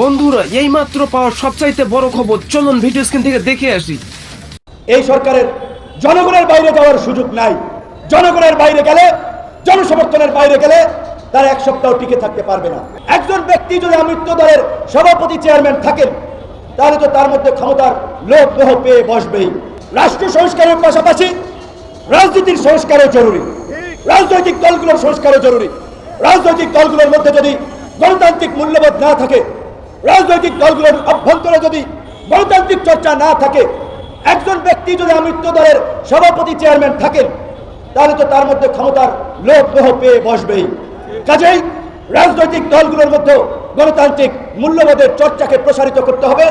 বন্ধুরা, এই মাত্র পাওয়া সবচাইতে বড় খবর, চলুন ভিডিও স্ক্রিন থেকে দেখে আসি। এই সরকারের জনগণের বাইরে যাওয়ার সুযোগ নাই। জনগণের বাইরে গেলে, জনসমর্থনের বাইরে গেলে তারা এক সপ্তাহ টিকে থাকতে পারবে না। একজন ব্যক্তি যদি আমৃত্য দলের সভাপতি চেয়ারম্যান থাকেন, তাহলে তো তার মধ্যে ক্ষমতার লোভ মোহ পেয়ে বসবেই। রাষ্ট্র সংস্কারের পাশাপাশি রাজনীতির সংস্কারও জরুরি, রাজনৈতিক দলগুলোর সংস্কারও জরুরি। রাজনৈতিক দলগুলোর মধ্যে যদি গণতান্ত্রিক মূল্যবোধ না থাকে, রাজনৈতিক দলগুলোর অভ্যন্তরে যদি গণতান্ত্রিক চর্চা না থাকে, একজন ব্যক্তি যদি আমৃত্য দলের সভাপতি চেয়ারম্যান থাকেন, তাহলে তো তার মধ্যে ক্ষমতার লোভ মোহ পেয়ে বসবেই। কাজেই রাজনৈতিক দলগুলোর মধ্যে গণতান্ত্রিক মূল্যবোধের চর্চাকে প্রসারিত করতে হবে।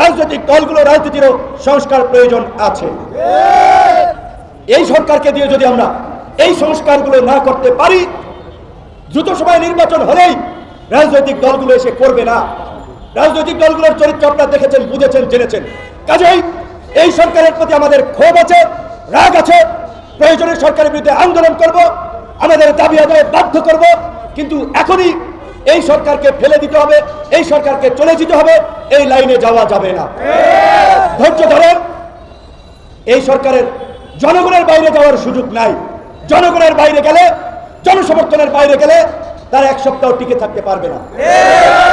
রাজনৈতিক দলগুলো রাজনীতিরও সংস্কার প্রয়োজন আছে। এই সরকারকে দিয়ে যদি আমরা এই সংস্কারগুলো না করতে পারি, দ্রুত সময় নির্বাচন হলেই রাজনৈতিক দলগুলো এসে করবে না। রাজনৈতিক দলগুলোর চরিত্র আপনারা দেখেছেন, বুঝেছেন, জেনেছেন। কাজেই এই সরকারের প্রতি আমাদের ক্ষোভ আছে, রাগ আছে। প্রয়োজনে সরকারের বিরুদ্ধে আন্দোলন করব, আমাদের দাবি আদায়ে বাধ্য করব, কিন্তু এখনই এই সরকারকে ফেলে দিতে হবে, এই সরকারকে চলে যেতে হবে, এই লাইনে যাওয়া যাবে না। ধৈর্য ধরেন। এই সরকারের জনগণের বাইরে যাওয়ার সুযোগ নাই। জনগণের বাইরে গেলে, জনসমর্থনের বাইরে গেলে তারা এক সপ্তাহ টিকে থাকতে পারবে না।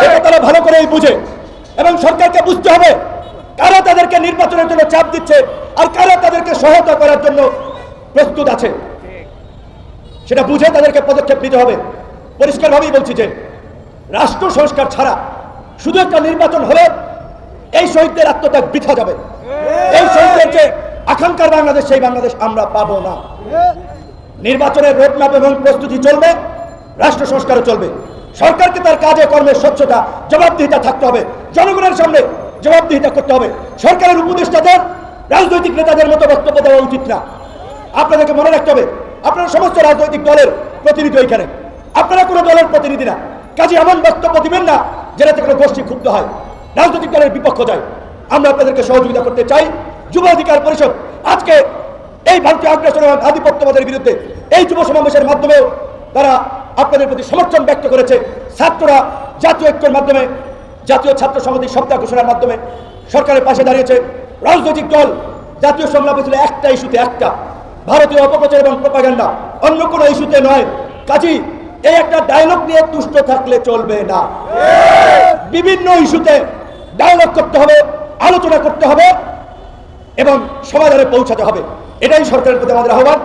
এটা তারা ভালো করেই বুঝে, এবং সরকারকে বুঝতে হবে কারা তাদেরকে নির্বাচনের জন্য চাপ দিচ্ছে আর কারা তাদেরকে সহায়তা করার জন্য প্রস্তুত আছে। সেটা বুঝে তাদেরকে পদক্ষেপ নিতে হবে। পরিষ্কারভাবেই বলছি যে রাষ্ট্র সংস্কার ছাড়া শুধু একটা নির্বাচন হলে এই শহীদদের আত্মত্যাগ বৃথা যাবে। এই শহীদদের যে আকাঙ্ক্ষার বাংলাদেশ, সেই বাংলাদেশ আমরা পাবো না। নির্বাচনের রোডম্যাপ এবং প্রস্তুতি চলবে, রাষ্ট্র সংস্কারও চলবে। সরকারকে তার কাজে কর্মে স্বচ্ছতা, জবাবদিহিতা থাকতে হবে। জনগণের সামনে জবাবদিহিতা করতে হবে। সরকারের উপদেষ্টাদের রাজনৈতিক নেতাদের মতো বক্তব্য দেওয়া উচিত না। আপনাদেরকে মনে রাখতে হবে, আপনারা সমস্ত রাজনৈতিক দলের প্রতিনিধি এখানে, আপনারা কোনো দলের প্রতিনিধি না। কাজে এমন বক্তব্য দিবেন না যেটাতে কোনো গোষ্ঠী ক্ষুব্ধ হয়, রাজনৈতিক দলের বিপক্ষ যায়। আমরা আপনাদেরকে সহযোগিতা করতে চাই। যুব অধিকার পরিষদ আজকে এই ভারতীয় আগ্রাসন এবং আধিপত্যবাদের বিরুদ্ধে এই যুব সমাবেশের মাধ্যমেও তারা আপনাদের প্রতি সমর্থন ব্যক্ত করেছে। ছাত্ররা জাতীয় ঐক্যের মাধ্যমে, জাতীয় ছাত্র সমিতির সপ্তাহ ঘোষণার মাধ্যমে সরকারের পাশে দাঁড়িয়েছে। রাজনৈতিক দল জাতীয় সংলাপে ছিল একটা ইস্যুতে, একটা ভারতীয় অপপ্রচার এবং প্রপাগান্ডা, অন্য কোনো ইস্যুতে নয়। কাজেই এই একটা ডায়লগ নিয়ে তুষ্ট থাকলে চলবে না। বিভিন্ন ইস্যুতে ডায়লগ করতে হবে, আলোচনা করতে হবে এবং সমাধানে পৌঁছাতে হবে। এটাই সরকারের প্রতি আমাদের আহ্বান।